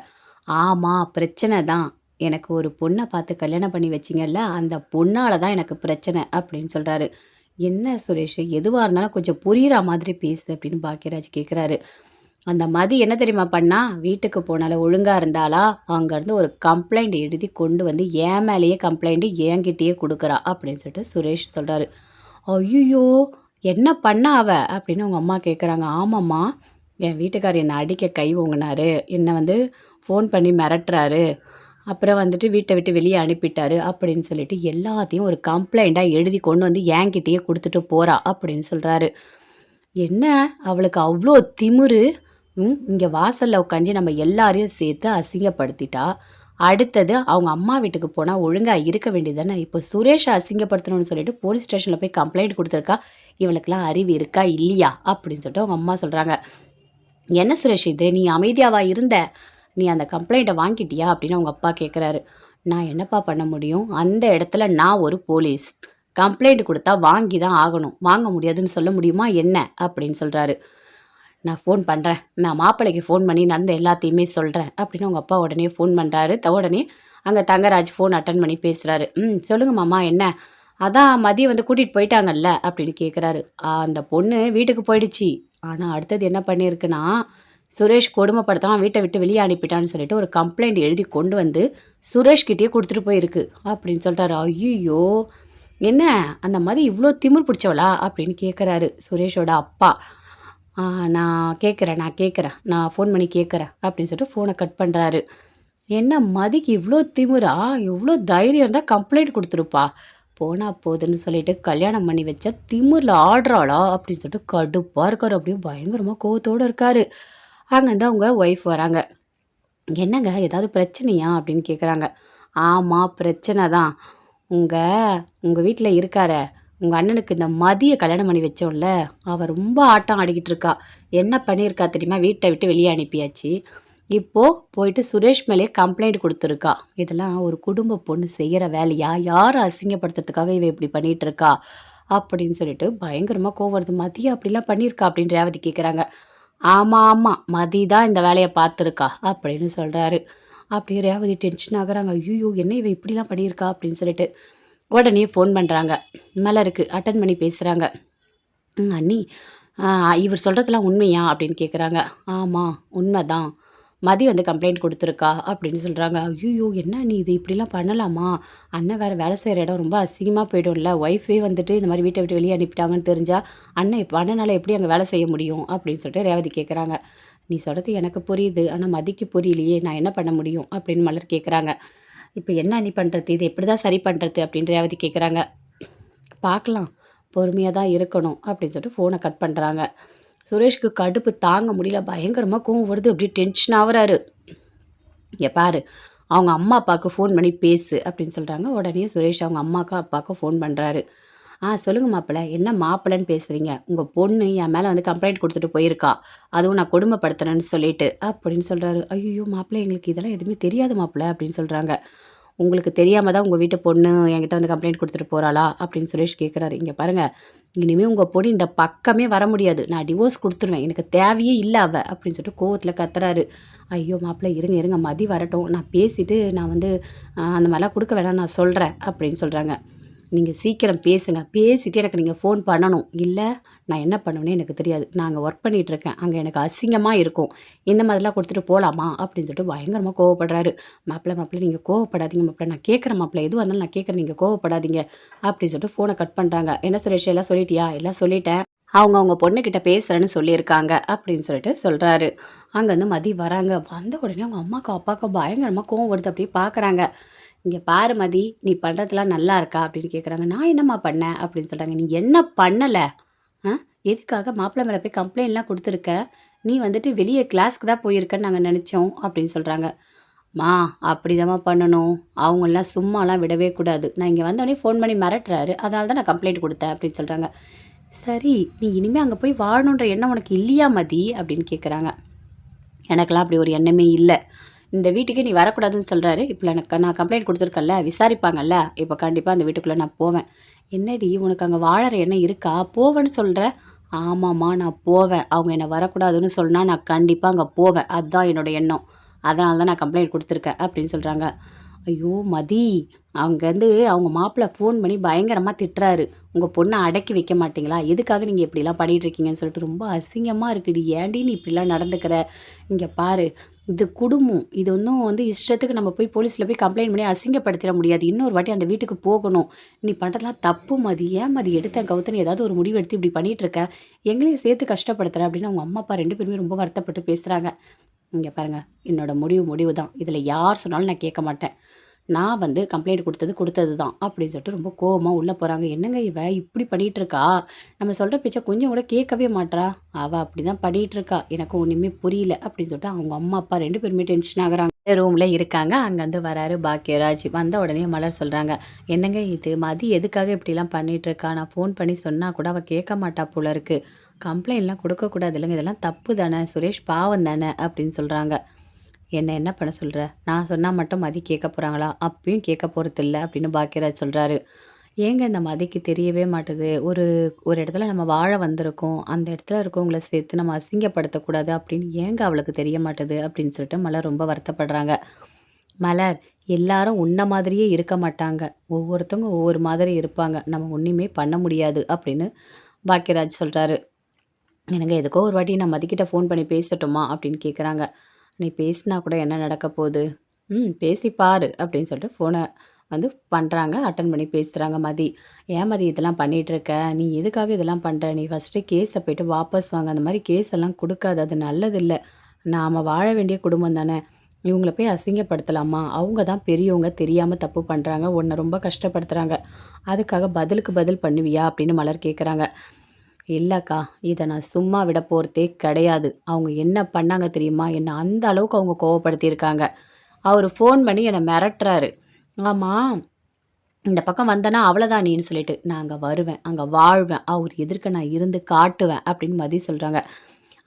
"ஆமாம், பிரச்சனை தான். எனக்கு ஒரு பொண்ணை பார்த்து கல்யாணம் பண்ணி வச்சிங்கல்ல, அந்த பொண்ணால தான் எனக்கு பிரச்சனை." அப்படின்னு சொல்கிறாரு. "என்ன சுரேஷ், எதுவாக இருந்தாலும் கொஞ்சம் புரிகிற மாதிரி பேசு." அப்படின்னு பாக்கியராஜ் கேட்குறாரு. "அந்த மதி என்ன தெரியுமா பண்ணா? வீட்டுக்கு போனால ஒழுங்காக இருந்தாளா, அங்கேருந்து ஒரு கம்ப்ளைண்ட் எழுதி கொண்டு வந்து என் மேலேயே கம்ப்ளைண்ட்டு என்கிட்டயே கொடுக்குறா." அப்படின்னு சொல்லிட்டு சுரேஷ் சொல்கிறாரு. "ஐயோ, என்ன பண்ணா அவ?" அப்படின்னு அவங்க அம்மா கேட்குறாங்க. "ஆமாம்மா, என் வீட்டுக்கார் என்னை அடிக்க கை ஓங்கினாரு, என்னை வந்து ஃபோன் பண்ணி மிரட்டுறாரு, அப்புறம் வந்துட்டு வீட்டை விட்டு வெளியே அனுப்பிட்டாரு அப்படின்னு சொல்லிட்டு எல்லாத்தையும் ஒரு கம்ப்ளைண்ட்டாக எழுதி கொண்டு வந்து என்கிட்டயே கொடுத்துட்டு போறா." அப்படின்னு சொல்கிறாரு. "என்ன அவளுக்கு அவ்வளோ திமிரு? இங்கே வாசலில் உட்காந்து நம்ம எல்லாரையும் சேர்த்து அசிங்கப்படுத்திட்டா. அடுத்தது அவங்க அம்மா வீட்டுக்கு போனால் ஒழுங்காக இருக்க வேண்டியது தானே. இப்போ சுரேஷை அசிங்கப்படுத்தணும்னு சொல்லிட்டு போலீஸ் ஸ்டேஷனில் போய் கம்ப்ளைண்ட் கொடுத்துருக்கா. இவளுக்கெல்லாம் அறிவு இருக்கா இல்லையா?" அப்படின்னு சொல்லிட்டு அவங்க அம்மா சொல்கிறாங்க. "என்ன சுரேஷ் இது, நீ அமைதியாவா இருந்த? நீ அந்த கம்ப்ளைண்ட்டை வாங்கிட்டியா?" அப்படின்னு அவங்க அப்பா கேட்குறாரு. "நான் என்னப்பா பண்ண முடியும்? அந்த இடத்துல நான் ஒரு போலீஸ். கம்ப்ளைண்ட் கொடுத்தா வாங்கி தான் ஆகணும். வாங்க முடியாதுன்னு சொல்ல முடியுமா என்ன?" அப்படின்னு சொல்கிறாரு. "நான் ஃபோன் பண்ணுறேன். நான் மாப்பிள்ளைக்கு ஃபோன் பண்ணி நடந்த எல்லாத்தையுமே சொல்கிறேன்." அப்படின்னு அவங்க அப்பா உடனே ஃபோன் பண்ணுறாரு. உடனே அங்கே தங்கராஜ் ஃபோன் அட்டன் பண்ணி பேசுகிறாரு. சொல்லுங்க மாமா, என்ன?" "அதான் மதியம் வந்து கூட்டிகிட்டு போயிட்டாங்கல்ல." அப்படின்னு கேட்குறாரு. "அந்த பொண்ணு வீட்டுக்கு போயிடுச்சு. ஆனால் அடுத்தது என்ன பண்ணியிருக்குன்னா, சுரேஷ் கொடுமைப்படுத்தான், வீட்டை விட்டு வெளியே அனுப்பிட்டான்னு சொல்லிட்டு ஒரு கம்ப்ளைண்ட் எழுதி கொண்டு வந்து சுரேஷ்கிட்டயே கொடுத்துட்டு போயிருக்கு." அப்படின்னு சொல்கிறாரு. "ஐயோ, என்ன அந்த மாதிரி இவ்வளோ திமிர் பிடிச்சவளா?" அப்படின்னு கேட்குறாரு சுரேஷோட அப்பா. நான் கேட்குறேன். நான் ஃபோன் பண்ணி கேட்குறேன்." அப்படின்னு சொல்லிட்டு ஃபோனை கட் பண்ணுறாரு. "என்ன மதிக்கு இவ்வளோ திமிரா? எவ்வளோ தைரியம் இருந்தால் கம்ப்ளைண்ட் கொடுத்துருப்பா. போனா போதுன்னு சொல்லிட்டு கல்யாணம் பண்ணி வச்சா திமிரில் ஆடுறாளா?" அப்படின்னு சொல்லிட்டு கடுப்பாக இருக்காரு. அப்படியே பயங்கரமாக கோவத்தோடு இருக்காரு. அங்கேருந்து அவங்க ஒய்ஃப் வராங்க. "என்னங்க, ஏதாவது பிரச்சனையா?" அப்படின்னு கேட்குறாங்க. "ஆமாம், பிரச்சனை தான். உங்க உங்க வீட்ல இருக்காரே, உங்க அண்ணனுக்கு இந்த மதிய கல்யாணம் பண்ணி வச்சோம்ல, அவ ரொம்ப ஆட்டம் ஆடிக்கிட்டு இருக்கா. என்ன பண்ணியிருக்கா தெரியுமா? வீட்டை விட்டு வெளியே அனுப்பியாச்சு. இப்போ போயிட்டு சுரேஷ் மேலேயே கம்ப்ளைண்ட் கொடுத்துருக்கா. இதெல்லாம் ஒரு குடும்ப பொண்ணு செய்கிற வேலையா? யாரை அசிங்கப்படுத்துறதுக்காக இவ இப்படி பண்ணிட்டு இருக்கா?" அப்படின்னு சொல்லிட்டு பயங்கரமாக கோவம் வருது. "மதியா அப்படிலாம் பண்ணியிருக்கா?" அப்படின்னு ரேவதி கேட்குறாங்க. "ஆமாம், மதி தான் இந்த வேலையை பார்த்துருக்கா." அப்படின்னு சொல்கிறாரு. அப்படியே ரேவதி டென்ஷன் ஆகுறாங்க. "ஐயோ, என்ன இவ இப்படிலாம் பண்ணியிருக்கா?" அப்படின்னு சொல்லிட்டு உடனே ஃபோன் பண்ணுறாங்க. மலருக்கு அட்டன் பண்ணி பேசுகிறாங்க. அண்ணி, இவர் சொல்கிறதெல்லாம் உண்மையா?" அப்படின்னு கேட்குறாங்க. "ஆமாம், உண்மைதான். மதி வந்து கம்ப்ளைண்ட் கொடுத்துருக்கா." அப்படின்னு சொல்கிறாங்க. "ஐயோ, என்ன நீ இது இப்படிலாம் பண்ணலாமா? அண்ணன் வேறு வேலை செய்கிற இடம் ரொம்ப அசிங்கமாக போய்டும்ல. ஒய்ஃபே வந்துட்டு இந்த மாதிரி வீட்டை விட்டு வெளியே அனுப்பிட்டாங்கன்னு தெரிஞ்சா அண்ணன் இப்போ அண்ணனால் எப்படி அங்கே வேலை செய்ய முடியும்?" அப்படின்னு சொல்லிட்டு ரேவதி கேட்குறாங்க. "நீ சொல்கிறது எனக்கு புரியுது, ஆனால் மதிக்கு புரியலையே. நான் என்ன பண்ண முடியும்?" அப்படின்னு மலர் கேட்குறாங்க. "இப்போ என்ன நீ பண்ணுறது? இது எப்படி தான் சரி பண்ணுறது?" அப்படின்னு ரேவதி கேட்குறாங்க. "பார்க்கலாம், பொறுமையாக தான் இருக்கணும்." அப்படின்னு சொல்லிட்டு ஃபோனை கட் பண்ணுறாங்க. சுரேஷ்க்கு கடுப்பு தாங்க முடியல. பயங்கரமாக கோவம் வருது. அப்படியே டென்ஷன் ஆகுறாரு. "இங்கே பாரு, அவங்க அம்மா அப்பாவுக்கு ஃபோன் பண்ணி பேசு." அப்படின்னு சொல்கிறாங்க. உடனே சுரேஷ் அவங்க அம்மாவுக்கும் அப்பாவுக்கும் ஃபோன் பண்ணுறாரு. சொல்லுங்கள் மாப்பிள்ளை, என்ன மாப்பிள்ளைன்னு பேசுகிறீங்க? உங்கள் பொண்ணு என் மேலே வந்து கம்ப்ளைண்ட் கொடுத்துட்டு போயிருக்கா. அதுவும் நான் கொடுமைப்படுத்தினேன்னு சொல்லிட்டு." அப்படின்னு சொல்கிறாரு. "ஐயோ மாப்பிள்ளை, எங்களுக்கு இதெல்லாம் எதுவுமே தெரியாது மாப்பிள்ளை." அப்படின்னு சொல்கிறாங்க. "உங்களுக்கு தெரியாமல் தான் உங்கள் வீட்டு பொண்ணு என்கிட்ட வந்து கம்ப்ளைண்ட் கொடுத்துட்டு போகிறாளா?" அப்படின்னு சுரேஷ் கேட்குறாரு. "இங்கே பாருங்கள், இனிமேல் உங்கள் பொண்ணு இந்த பக்கமே வர முடியாது. நான் டிவோர்ஸ் கொடுத்துருவேன். எனக்கு தேவையே இல்லை அவ." அப்படின்னு சொல்லிட்டு கோவத்தில் கத்துறாரு. "ஐயோ மாப்பிள்ளை, இருங்க இருங்க, மதி வரட்டும். நான் பேசிவிட்டு நான் வந்து அந்த மாதிரிலாம் கொடுக்க வேணாம், நான் சொல்கிறேன்." அப்படின்னு சொல்கிறாங்க. "நீங்கள் சீக்கிரம் பேசுங்க. பேசிவிட்டு எனக்கு நீங்கள் ஃபோன் பண்ணணும். இல்லை நான் என்ன பண்ணுவேனே எனக்கு தெரியாது. நான் அங்கே ஒர்க் பண்ணிகிட்ருக்கேன். அங்கே எனக்கு அசிங்கமாக இருக்கும். இந்த மாதிரிலாம் கொடுத்துட்டு போகலாமா?" அப்படின்னு சொல்லிட்டு பயங்கரமாக கோவப்படுறாரு. மாப்பிள்ளை நீங்கள் கோவப்படாதீங்க மாப்பிள்ளை. நான் கேட்குறேன் மாப்பிள்ளை. எதுவாக இருந்தாலும் நான் கேட்குறேன். நீங்கள் கோவப்படாதீங்க." அப்படின்னு சொல்லிட்டு ஃபோனை கட் பண்ணுறாங்க. "என்ன சுரேஷ், எல்லாம் சொல்லிட்டியா?" "எல்லாம் சொல்லிட்டேன். அவங்க பொண்ணுகிட்ட பேசுறேன்னு சொல்லியிருக்காங்க அப்படின்னு சொல்லிட்டு சொல்றாரு. அங்கேருந்து மதி வராங்க. வந்த உடனே அவங்க அம்மாக்கும், அப்பாவுக்கும் பயங்கரமா கோவம் வருது. அப்படியே பார்க்குறாங்க. "இங்க பாரு மதி, நீ பண்றதெல்லாம் நல்லா இருக்கா?" அப்படின்னு கேட்குறாங்க. "நான் என்னம்மா பண்ணேன்?" அப்படின்னு சொல்றாங்க. "நீ என்ன பண்ணல? ஆ? எதுக்காக மாப்பிள மேல போய் கம்ப்ளைண்ட்லாம் குடுத்துருக்க? நீ வந்துட்டு வெளிய கிளாஸ்க்கு தான் போயிருக்கன்னு நாங்க நெனச்சோம்." அப்படின்னு சொல்றாங்க. "ம்மா, அப்படிதாம்மா பண்ணணும். அவங்களலாம் சும்மாலாம் விடவே கூடாது. நான் இங்க வந்தோனே ஃபோன் பண்ணி மிரட்டுறாரு. அதனால தான் நான் கம்ப்ளைண்ட் குடுத்தேன்." அப்படின்னு சொல்றாங்க. "சரி, நீ இனிமே அங்க போய் வாழணுன்ற எண்ணம் உனக்கு இல்லையா மதி?" அப்படின்னு கேட்குறாங்க. "எனக்கெல்லாம் அப்படி ஒரு எண்ணமே இல்ல. இந்த வீட்டுக்கே நீ வரக்கூடாதுன்னு சொல்றாரு. இப்ப எனக்கு நான் கம்ப்ளைண்ட் குடுத்துருக்கேன்ல, விசாரிப்பாங்கல்ல. இப்ப கண்டிப்பா அந்த வீட்டுக்குள்ள நான் போவேன்." "என்னடி உனக்கு அங்க வாழற எண்ணம் இருக்கா? போவேன்னு சொல்ற?" "ஆமாம்மா, நான் போவேன். அவங்க என்ன வரக்கூடாதுன்னு சொன்னா நான் கண்டிப்பா அங்க போவேன். அதான் என்னோட எண்ணம். அதனால தான் நான் கம்ப்ளைண்ட் குடுத்துருக்கேன்." அப்படின்னு சொல்றாங்க. ஐயோ! மதி, அங்கேருந்து அவங்க மாப்பிள ஃபோன் பண்ணி பயங்கரமா திட்டுறாரு. "உங்க பொண்ண அடக்கி வைக்க மாட்டீங்களா? எதுக்காக நீங்க இப்படிலாம் பண்ணிட்டுருக்கீங்கன்னு" சொல்லிட்டு, "ரொம்ப அசிங்கமா இருக்குடி. ஏன்டி நீ இப்படிலாம் நடந்துக்கிற? இங்க பாரு, இது குடும்பம். இது ஒண்ணும் வந்து இஷ்டத்துக்கு நம்ம போய் போலீஸ்ல போய் கம்ப்ளைண்ட் பண்ணி அசிங்கப்படுத்திற முடியாது. இன்னொரு வாட்டி அந்த வீட்டுக்கு போகணும். நீ பண்றதெல்லாம் தப்பு மதி. ஏன் மதி எடுத்தேன் கவுத்தேன்னு ஏதாவது ஒரு முடிவு எடுத்து இப்படி பண்ணிட்டுருக்க? எங்களையும் சேர்த்து கஷ்டப்படுத்துற" அப்படின்னு அவங்க அம்மா, அப்பா 2 பேருமே ரொம்ப வருத்தப்பட்டு பேசுறாங்க. "இங்க பாருங்க, என்னோட முடிவு முடிவு தான். இதில யார் சொன்னாலும் நான் கேட்க மாட்டேன். நான் வந்து கம்ப்ளைண்ட் குடுத்தது குடுத்தது தான்." அப்படின்னு சொல்லிட்டு ரொம்ப கோவமா உள்ள போறாங்க. என்னங்க இவ இப்படி பண்ணிட்டு இருக்கா? நம்ம சொல்ற பேச்ச கொஞ்சம் கூட கேட்கவே மாட்றா. அவ அப்படிதான் பண்ணிட்டு இருக்கா. எனக்கு ஒண்ணுமே புரியல அப்படின்னு சொல்லிட்டு அவங்க அம்மா, அப்பா 2 பேருமே டென்ஷன் ஆகுறாங்க. ரூம்ல இருக்காங்க. அங்கருந்து வராரு பாக்யராஜ். வந்த உடனே மலர் சொல்றாங்க, "என்னங்க இது மதி எதுக்காக இப்படிலாம் பண்ணிட்டு இருக்கா? நான் ஃபோன் பண்ணி சொன்னா கூட அவ கேட்க மாட்டா போல இருக்கு. கம்ப்ளைண்ட்லாம் குடுக்கக்கூடாது இல்லங்க. இதெல்லாம் தப்பு தானே. சுரேஷ் பாவம் தானே." அப்படின்னு சொல்றாங்க. என்ன பண்ண சொல்ற? நான் சொன்னா மட்டும் மதி கேட்க போறாங்களா? அப்பயும் கேட்க போறதில்ல அப்படின்னு பாக்யராஜ் சொல்றாரு. ஏங்க இந்த மதிக்கு தெரியவே மாட்டுது. ஒரு ஒரு இடத்துல நம்ம வாழ வந்திருக்கோம். அந்த இடத்துல இருக்கவங்கள சேர்த்து நம்ம அசிங்கப்படுத்தக்கூடாது அப்படின்னு ஏங்க அவளுக்கு தெரிய மாட்டுது? அப்படின்னு சொல்லிட்டு மலர் ரொம்ப வருத்தப்படுறாங்க. மலர், எல்லாரும் உன்ன மாதிரியே இருக்க மாட்டாங்க. ஒவ்வொருத்தவங்க ஒவ்வொரு மாதிரி இருப்பாங்க. நம்ம ஒண்ணுமே பண்ண முடியாது அப்படின்னு பாக்யராஜ் சொல்றாரு. "என்னங்க எதுக்கோ ஒரு வாட்டி நான் மதிக்கிட்ட ஃபோன் பண்ணி பேசட்டுமா?" அப்படின்னு கேட்குறாங்க. "நீ பேசினா கூட என்ன நடக்க போது? ம், பேசி பாரு." அப்படின்னு சொல்லிட்டு ஃபோன வந்து பண்றாங்க. அட்டெண்ட் பண்ணி பேசுறாங்க மதி. "ஏன் மதி இதெல்லாம் பண்ணிட்டுருக்க? நீ எதுக்காக இதெல்லாம் பண்ற? நீ ஃபர்ஸ்ட்டு கேஸ போயிட்டு வாபஸ் வாங்கு. அந்த மாரி கேஸ் எல்லாம் குடுக்காத. அது நல்லதில்ல. நாம வாழ வேண்டிய குடும்பம் தானே. இவங்கள போய் அசிங்கப்படுத்தலாமா? அவங்க தான் பெரியவங்க. தெரியாம தப்பு பண்றாங்க. உன்ன ரொம்ப கஷ்டப்படுத்துறாங்க. அதுக்காக பதிலுக்கு பதில் பண்ணுவியா?" அப்படின்னு மலர் கேட்குறாங்க. இல்லக்கா, இத நான் சும்மா விட போறதே கிடையாது. அவங்க என்ன பண்ணாங்க தெரியுமா? என்ன அந்த அளவுக்கு அவங்க கோவப்படுத்தியிருக்காங்க. அவரு ஃபோன் பண்ணி என்ன மிரட்டுறாரு. ஆமா, இந்த பக்கம் வந்தனா அவ்வளதான் நீன்னு சொல்லிட்டு. நான் அங்க வருவேன், அங்க வாழ்வேன். அவர் எதிர்க்க நான் இருந்து காட்டுவேன் அப்படின்னு மதி சொல்றாங்க.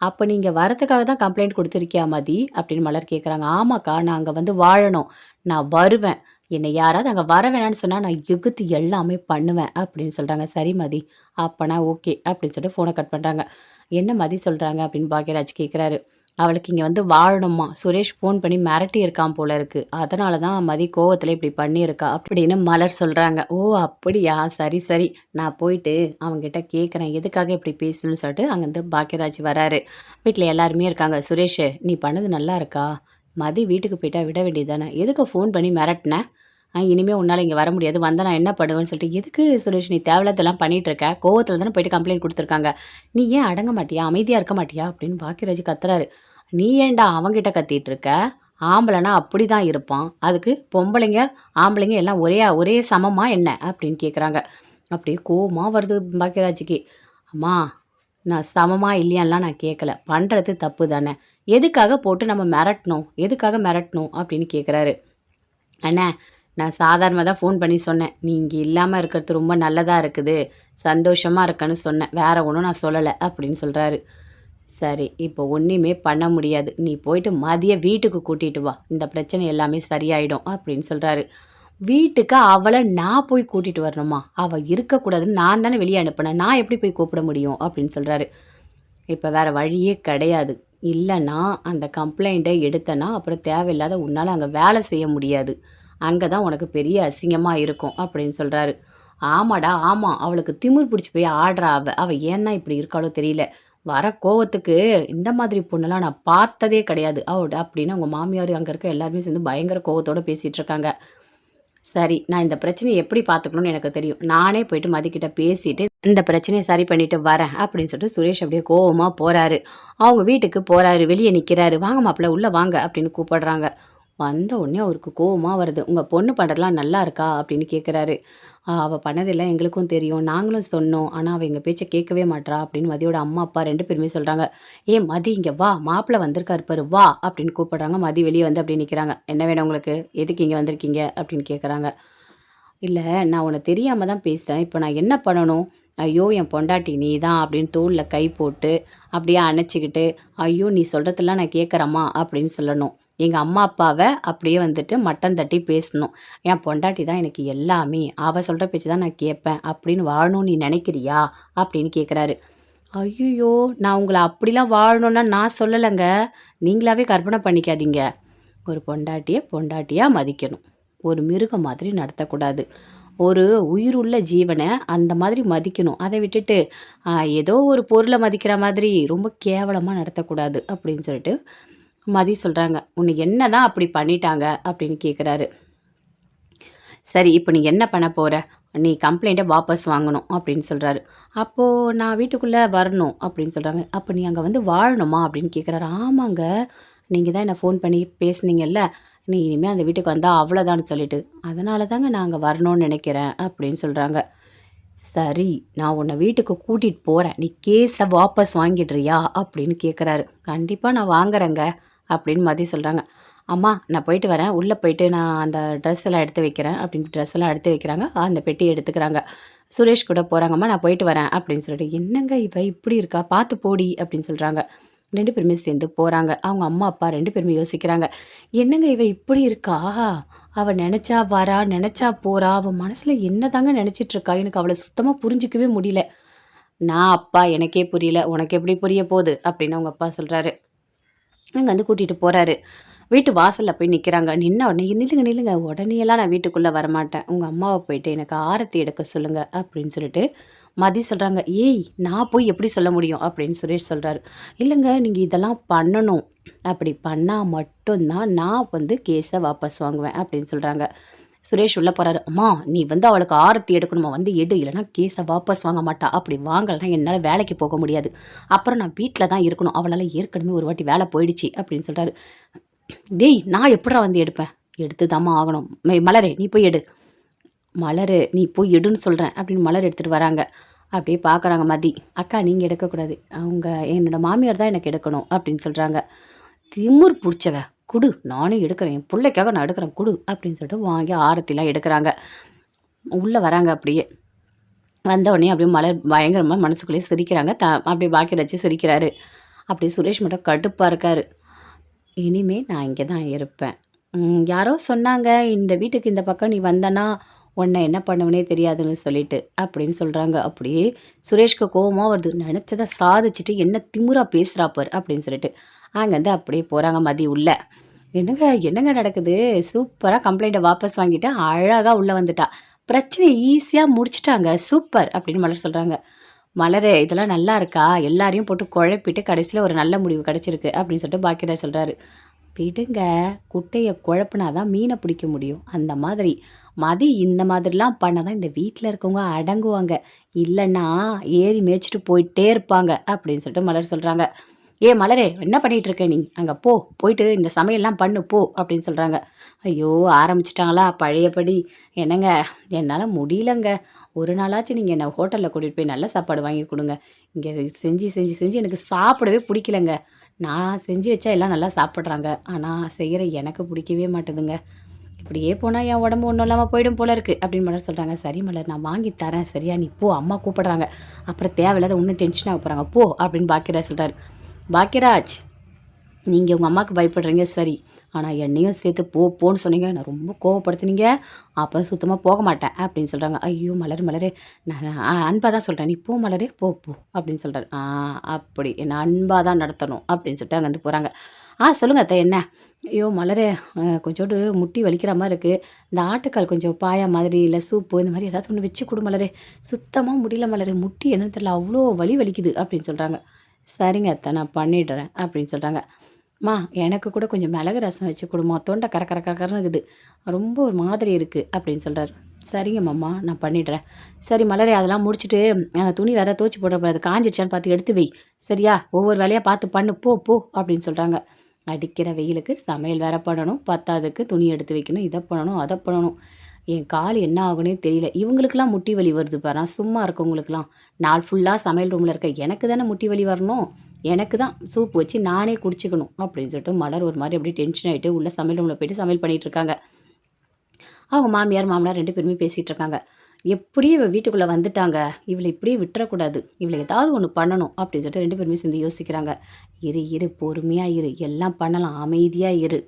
அப்ப நீங்க வரதுக்காக தான் கம்ப்ளைண்ட் குடுத்துருக்கியா மதி? அப்படின்னு மலர் கேட்குறாங்க. ஆமாக்கா, நான் அங்க வந்து வாழணும். நான் வருவேன். என்னை யாராவது அங்க வர வேணான்னு சொன்னா, நான் எகுத்து எல்லாமே பண்ணுவேன் அப்படின்னு சொல்றாங்க. சரி மதி, அப்பனா ஓகே அப்படின்னு சொல்லிட்டு ஃபோன கட் பண்றாங்க. என்ன மதி சொல்றாங்க அப்படின்னு பாக்யராஜ் கேட்குறாரு. அவளுக்கு இங்க வந்து வாழணுமா? சுரேஷ் ஃபோன் பண்ணி மிரட்டியிருக்கான் போல இருக்கு. அதனால தான் மதி கோவத்துல இப்படி பண்ணியிருக்கா அப்படின்னு மலர் சொல்றாங்க. ஓ! அப்படியா? சரி, சரி. நான் போயிட்டு அவன்கிட்ட கேட்குறேன். எதுக்காக இப்படி பேசுனன்னு சொல்லிட்டு அங்கருந்து பாக்யராஜ் வராரு. வீட்ல எல்லாருமே இருக்காங்க. சுரேஷு, நீ பண்ணது நல்லா இருக்கா? மதி வீட்டுக்கு போயிட்டா விட வேண்டியது தானே. எதுக்கு ஃபோன் பண்ணி மிரட்டுன? இனிமே உன்னால இங்க வர முடியாது. வந்தா நான் என்ன பண்ணுவேன்னு சொல்லிட்டு, எதுக்கு சுரேஷ் நீ தேவையில்லாததெல்லாம் பண்ணிட்டு இருக்க? கோவத்துல தானே போயிட்டு கம்ப்ளைண்ட் குடுத்துருக்காங்க. நீ ஏன் அடங்க மாட்டியா? அமைதியா இருக்க மாட்டியா? அப்படின்னு பாக்யராஜ் கத்துறாரு. நீ ஏன்டா அவன்கிட்ட கத்திட்டு இருக்க? ஆம்பளனா அப்படிதான் இருப்பான். அதுக்கு பொம்பளைங்க, ஆம்பளைங்க எல்லாம் ஒரே சமமா என்ன? அப்படின்னு கேட்குறாங்க. அப்படியே கோவமா வருது பாக்யராஜுக்கு. அம்மா, நான் சமமா இல்லையான்லாம் நான் கேட்கல. பண்றது தப்பு தானே. எதுக்காக போட்டு நம்ம மிரட்டணும்? எதுக்காக மிரட்டணும்? அப்படின்னு கேட்குறாரு. அண்ணே, நான் சாதாரணமா தான் ஃபோன் பண்ணி சொன்னேன். "நீ இங்க இல்லாம இருக்கிறது ரொம்ப நல்லதா இருக்குது. சந்தோஷமா இருக்கன்னு சொன்னேன். வேற ஒண்ணும் நான் சொல்லல." அப்படின்னு சொல்றாரு. சரி, இப்போ ஒண்ணுமே பண்ண முடியாது. நீ போயிட்டு மதிய வீட்டுக்கு கூட்டிட்டு வா. இந்த பிரச்சனை எல்லாமே சரியாயிடும் அப்படின்னு சொல்றாரு. வீட்டுக்கு அவள நான் போய் கூட்டிட்டு வரணுமா? அவ இருக்கக்கூடாதுன்னு நான் தானே வெளிய அனுப்புனேன். நான் எப்படி போய் கூப்பிட முடியும்? அப்படின்னு சொல்றாரு. இப்ப வேற வழியே கிடையாது. இல்லன்னா அந்த கம்ப்ளைண்ட்ட எடுத்தன்னா, அப்புறம் தேவையில்லாத உன்னால அங்க வேலை செய்ய முடியாது. அங்க தான் உனக்கு பெரிய அசிங்கமா இருக்கும் அப்படின்னு சொல்றாரு. ஆமாடா, ஆமா. அவளுக்கு திமிர் பிடிச்சு போய் ஆடுறா அவ. அவ ஏன் தான் இப்படி இருக்காளோ தெரியல. வர கோவத்துக்கு இந்த மாதிரி பொண்ணெல்லாம் நான் பார்த்ததே கிடையாது. அப்படின்னு அவங்க மாமியார் அங்க இருக்க எல்லாருமே சேர்ந்து பயங்கர கோவத்தோட பேசிட்டு இருக்காங்க. சரி, நான் இந்த பிரச்சனைய எப்படி பார்த்துக்கணும்னு எனக்கு தெரியும். நானே போயிட்டு மதிக்கிட்ட பேசிட்டு, இந்த பிரச்சனைய சரி பண்ணிட்டு வரேன் அப்படின்னு சொல்லிட்டு சுரேஷ் அப்படியே கோவமா போறாரு. அவங்க வீட்டுக்கு போறாரு. வெளிய நிக்கிறாரு. "வாங்க மாப்பிள உள்ள வாங்க" அப்படின்னு கூப்பிடுறாங்க. வந்த உடனே அவருக்கு கோவமா வருது. "உங்க பொண்ணு பண்றதெல்லாம் நல்லா இருக்கா?" அப்படின்னு கேட்குறாரு. "அவ பண்ணதெல்லாம் எங்களுக்கும் தெரியும். நாங்களும் சொன்னோம். ஆனா அவ எங்க பேச்ச கேட்கவே மாட்றா" அப்படின்னு மதியோட அம்மா, அப்பா 2 பேருமே சொல்றாங்க. "ஏய் மதி இங்க வா! மாப்பிள வந்திருக்காரு பாரு வா!" அப்படின்னு கூப்பிடுறாங்க. மதி வெளிய வந்து அப்படியே நிக்கிறாங்க. "என்ன வேணும் உங்களுக்கு? எதுக்கு இங்க வந்திருக்கீங்க?" அப்படின்னு கேட்குறாங்க. "இல்ல நான் உன்ன தெரியாம தான் பேசிட்டேன். இப்ப நான் என்ன பண்ணணும்?" "ஐயோ! என் பொண்டாட்டி நீ தான்" அப்படின்னு தோள்ல கை போட்டு, அப்படியே அணைச்சுக்கிட்டு, "ஐயோ! நீ சொல்றதெல்லாம் நான் கேட்குறேம்மா" அப்படின்னு சொல்லணும். எங்க அம்மா, அப்பாவ அப்படியே வந்துட்டு மட்டம் தட்டி பேசணும். "என் பொண்டாட்டி தான் எனக்கு எல்லாமே. அவ சொல்ற பேச்சு தான் நான் கேட்பேன். அப்படின்னு வாழணும்னு நீ நினைக்கிறியா?" அப்படின்னு கேட்குறாரு. "ஐய்யய்யோ! நான் உங்கள அப்படிலாம் வாழணும்னா நான் சொல்லலங்க. நீங்களாவே கற்பனை பண்ணிக்காதீங்க. ஒரு பொண்டாட்டிய பொண்டாட்டியா மதிக்கணும். ஒரு மிருகம் மாதிரி நடத்தக்கூடாது. ஒரு உயிருள்ள ஜீவன அந்த மாதிரி மதிக்கணும். அத விட்டுட்டு, அ ஏதோ ஒரு பொருள மதிக்கிற மாதிரி ரொம்ப கேவலமா நடத்தக்கூடாது." அப்படின்னு சொல்லிட்டு மதி சொல்றாங்க. "உன்ன என்னதான் அப்படி பண்ணிட்டாங்க?" அப்படின்னு கேட்குறாரு. "சரி, இப்ப நீ என்ன பண்ண போற? நீ கம்ப்ளைண்ட்ட வாபஸ் வாங்கணும்." அப்படின்னு சொல்றாரு. "அப்போ நான் வீட்டுக்குள்ள வரணும்." அப்படின்னு சொல்றாங்க. "அப்ப நீ அங்க வந்து வாழணுமா?" அப்படின்னு கேட்குறாரு. "ஆமாங்க. நீங்க தான் என்ன ஃபோன் பண்ணி பேசுனீங்கல்ல. நீ இனிமே அந்த வீட்டுக்கு வந்தா அவ்வளோதான்னு சொல்லிட்டு. அதனால தாங்க நான் அங்க வரணும்னு நெனைக்கிறேன்." அப்படின்னு சொல்றாங்க. "சரி, நான் உன்ன வீட்டுக்கு கூட்டிட்டு போறேன். நீ கேஸ வாபஸ் வாங்கிடுறியா?" அப்படின்னு கேட்குறாரு. "கண்டிப்பா நான் வாங்குறேங்க." அப்படின்னு மதி சொல்றாங்க. "அம்மா நான் போயிட்டு வரேன். உள்ள போயிட்டு நான் அந்த ட்ரெஸ் எல்லாம் எடுத்து வைக்கிறேன்." அப்படின்ட்டு ட்ரெஸ் எல்லாம் எடுத்து வைக்கிறாங்க. அந்த பெட்டிய எடுத்துக்கிறாங்க. சுரேஷ் கூட போறாங்கம்மா நான் போயிட்டு வரேன் அப்படின்னு சொல்லிட்டு. "என்னங்க இவ இப்படி இருக்கா? பார்த்து போடி" அப்படின்னு சொல்றாங்க. 2 பேருமே சேர்ந்து போறாங்க. அவங்க அம்மா, அப்பா 2 பேருமே யோசிக்கிறாங்க. "என்னங்க இவ இப்படி இருக்கா? அவ நெனச்சா வரா, நெனச்சா போறா. அவ மனசுல என்னதாங்க நெனச்சிட்டு இருக்கா? எனக்கு அவள சுத்தமா புரிஞ்சுக்கவே முடியல." "நான் அப்பா எனக்கே புரியல. உனக்கு எப்படி புரிய போது?" அப்படின்னு அவங்க அப்பா சொல்றாரு. அங்க வந்து கூட்டிட்டு போறாரு. வீட்டு வாசல்ல போய் நிக்கிறாங்க. நின்ன உடனே "நில்லுங்க, நில்லுங்க. உடனேயெல்லாம் நான் வீட்டுக்குள்ள வரமாட்டேன். உங்க அம்மாவ போயிட்டு எனக்கு ஆரத்தி எடுக்க சொல்லுங்க." அப்படின்னு சொல்லிட்டு மதி சொல்றாங்க. "ஏய்! நான் போய் எப்படி சொல்ல முடியும்?" அப்படின்னு சுரேஷ் சொல்றாரு. "இல்லங்க நீங்க இதெல்லாம் பண்ணணும். அப்படி பண்ணா மட்டும் தான் நான் வந்து கேஸ வாபஸ் வாங்குவேன்." அப்படின்னு சொல்றாங்க. சுரேஷ் உள்ள போறாரு. "அம்மா நீ வந்து அவளுக்கு ஆரத்தி எடுக்கணுமா, வந்து எடு. இல்லன்னா கேஸ வாபஸ் வாங்க மாட்டா. அப்படி வாங்கலன்னா என்னால வேலைக்கு போக முடியாது. அப்புறம் நான் வீட்ல தான் இருக்கணும். அவளால ஏற்கனவே ஒரு வாட்டி வேல போயிடுச்சு." அப்படின்னு சொல்றாரு. "டேய்! நான் எப்புட்றா வந்து எடுப்பேன்?" "எடுத்து தாம்மா ஆகணும். மலரே நீ போய் எடு." "மலரு நீ போய் எடுன்னு சொல்றேன்." அப்படின்னு மலர் எடுத்துட்டு வராங்க. அப்படியே பார்க்குறாங்க மதி. "அக்கா நீங்க எடுக்கக்கூடாது. அவங்க என்னோட மாமியார் தான் எனக்கு எடுக்கணும்." அப்படின்னு சொல்றாங்க. "திமிரு புடிச்சவ! குடு நானே எடுக்கிறேன். என் புள்ளைக்காக நான் எடுக்கிறேன் குடு." அப்படின்னு சொல்லிட்டு வாங்கி ஆரத்திலாம் எடுக்குறாங்க. உள்ள வராங்க அப்படியே. வந்த உடனே அப்படியே மலர் பயங்கரமா மனசுக்குள்ளேயே சிரிக்கிறாங்க. அப்படியே பாக்கியராஜ் சிரிக்கிறாரு. அப்படியே சுரேஷ் மட்டும் கடுப்பா இருக்காரு. "இனிமே நான் இங்க தான் இருப்பேன். யாரோ சொன்னாங்க, இந்த வீட்டுக்கு இந்த பக்கம் நீ வந்தன்னா, உன்ன என்ன பண்ணுவனே தெரியாதுன்னு சொல்லிட்டு." அப்படின்னு சொல்றாங்க. அப்படியே சுரேஷ்க்கு கோவமா வருது. நெனச்சத சாதிச்சுட்டு என்ன திமிரா பேசுறா பாரு! அப்படின்னு சொல்லிட்டு. அங்கருந்து அப்படியே போறாங்க மதி உள்ள. "என்னங்க என்னங்க நடக்குது? சூப்பரா கம்ப்ளைண்ட்ட வாபஸ் வாங்கிட்டு அழகா உள்ள வந்துட்டா. பிரச்சனைய ஈஸியா முடிச்சுட்டாங்க. சூப்பர்!" அப்படின்னு மலர் சொல்றாங்க. "மலரு இதெல்லாம் நல்லா இருக்கா? எல்லாரையும் போட்டு குழப்பிட்டு கடைசியில ஒரு நல்ல முடிவு கிடைச்சிருக்கு." அப்படின்னு சொல்லிட்டு பாக்கியராஜ் சொல்றாரு. "விடுங்க. குட்டைய குழப்புனா தான் மீன பிடிக்க முடியும். அந்த மாதிரி. மதி இந்த மாதிரிலாம் பண்ணா தான் இந்த வீட்ல இருக்கவங்க அடங்குவாங்க. இல்லன்னா ஏறி மேய்ச்சுட்டு போயிட்டே இருப்பாங்க." அப்படின்னு சொல்லிட்டு மலர் சொல்றாங்க. "ஏ மலரே! என்ன பண்ணிட்டு இருக்க நீ? அங்க போ! போயிட்டு இந்த சமையல்லாம் பண்ணு போ!" அப்படின்னு சொல்றாங்க. ஐயோ! ஆரம்பிச்சுட்டாங்களா பழையபடி. "என்னங்க என்னால முடியலங்க. ஒரு நாளாச்சும் நீங்க என்ன ஹோட்டல்ல கூட்டிட்டு போய் நல்ல சாப்பாடு வாங்கி குடுங்க. இங்க செஞ்சு, செஞ்சு, செஞ்சு எனக்கு சாப்பிடவே புடிக்கலங்க. நான் செஞ்சு வச்சா எல்லாம் நல்லா சாப்பிடுறாங்க. ஆனா செய்யற எனக்கு புடிக்கவே மாட்டுதுங்க. இப்படியே போனா என் உடம்பு ஒண்ணும் இல்லாம போயிடும் போல இருக்கு." அப்படின்னு மலர் சொல்றாங்க. "சரி மலர் நான் வாங்கி தரேன். சரியா? நீ போ. அம்மா கூப்பிடுறாங்க. அப்புறம் தேவையில்லாத இன்னும் டென்ஷன் ஆக போறாங்க. போ." அப்படின்னு பாக்கியராஜ் சொல்றாரு. "பாக்கியராஜ்! நீங்க உங்க அம்மாவுக்கு பயப்படுறீங்க சரி. ஆனா என்னையும் சேர்த்து போ போன்னு சொன்னீங்க. என்ன ரொம்ப கோவப்படுத்துனீங்க. அப்புறம் சுத்தமா போக மாட்டேன்." அப்படின்னு சொல்றாங்க. ஐயோ! மலர் மலரே நான் அன்பா தான் சொல்றேன். "நீ போ மலரே போ போ." அப்படின்னு சொல்றாரு. அப்படி என்ன அன்பா தான் நடத்தணும்." அப்படின்னு சொல்லிட்டு அங்கேருந்து போறாங்க. சொல்லுங்க அத்தை என்ன?" "ஐயோ! மலரே கொஞ்சோண்டு முட்டி வலிக்கிற மாரி இருக்கு. இந்த ஆட்டுக்கால் கொஞ்சம் பாயா மாதிரி இல்ல சூப்பு இந்த மாரி ஏதாவது ஒண்ணு வச்சு குடு மலரே. சுத்தமா முடியல மலரே. முட்டி என்னன்னு தெரியல. அவ்ளோ வலி வலிக்குது." அப்படின்னு சொல்றாங்க. "சரிங்க அத்தை நான் பண்ணிடுறேன்." அப்படின்னு சொல்றாங்க. "அம்மா எனக்கு கூட கொஞ்சம் மிளகு ரசம் வச்சு குடும்மா. தொண்டை கர கர கரன்னு இருக்குது. ரொம்ப ஒரு மாதிரி இருக்கு" அப்படின்னு சொல்றாரு. "சரிங்க மாமா, நான் பண்ணிடுறேன்." "சரி மலரே அதெல்லாம் முடிச்சுட்டு துணி வேற துவச்சு போடக்கூடாது. காஞ்சிடுச்சான்னு பார்த்து எடுத்து வை. சரியா? ஒவ்வொரு வேலையா பார்த்து பண்ணு. போ போ" அப்படின்னு சொல்றாங்க. அடிக்கிற வெயிலுக்கு சமையல் வேற பண்ணணும். பத்தாததுக்கு துணி எடுத்து வைக்கணும். இத பண்ணணும், அத பண்ணணும். என் கால் என்ன ஆகும்னே தெரியல. இவங்களுக்கெல்லாம் முட்டி வலி வருது பாரேன். சும்மா இருக்கவங்களுக்கெல்லாம். நாள் ஃபுல்லா சமையல் ரூம்ல இருக்க எனக்கு தானே முட்டி வலி வரணும். எனக்கு தான் சூப் வச்சு நானே குடிச்சுக்கணும். அப்படின்னு சொல்லிட்டு மலர் ஒரு மாரி அப்படியே டென்ஷன் ஆயிட்டு உள்ள சமையல் ரூம்ல போயிட்டு சமையல் பண்ணிட்டு இருக்காங்க. அவங்க மாமியார், மாமனார் 2 பேருமே பேசிட்டு இருக்காங்க. எப்படியும் இவ வீட்டுக்குள்ள வந்துட்டாங்க. இவள இப்படியே விட்டுறக்கூடாது. இவள ஏதாவது ஒண்ணு பண்ணணும் அப்படின்னு சொல்லிட்டு 2 பேருமே சேர்ந்து யோசிக்கிறாங்க. இரு, இரு பொறுமையா இரு. எல்லாம் பண்ணலாம். அமைதியா இரு.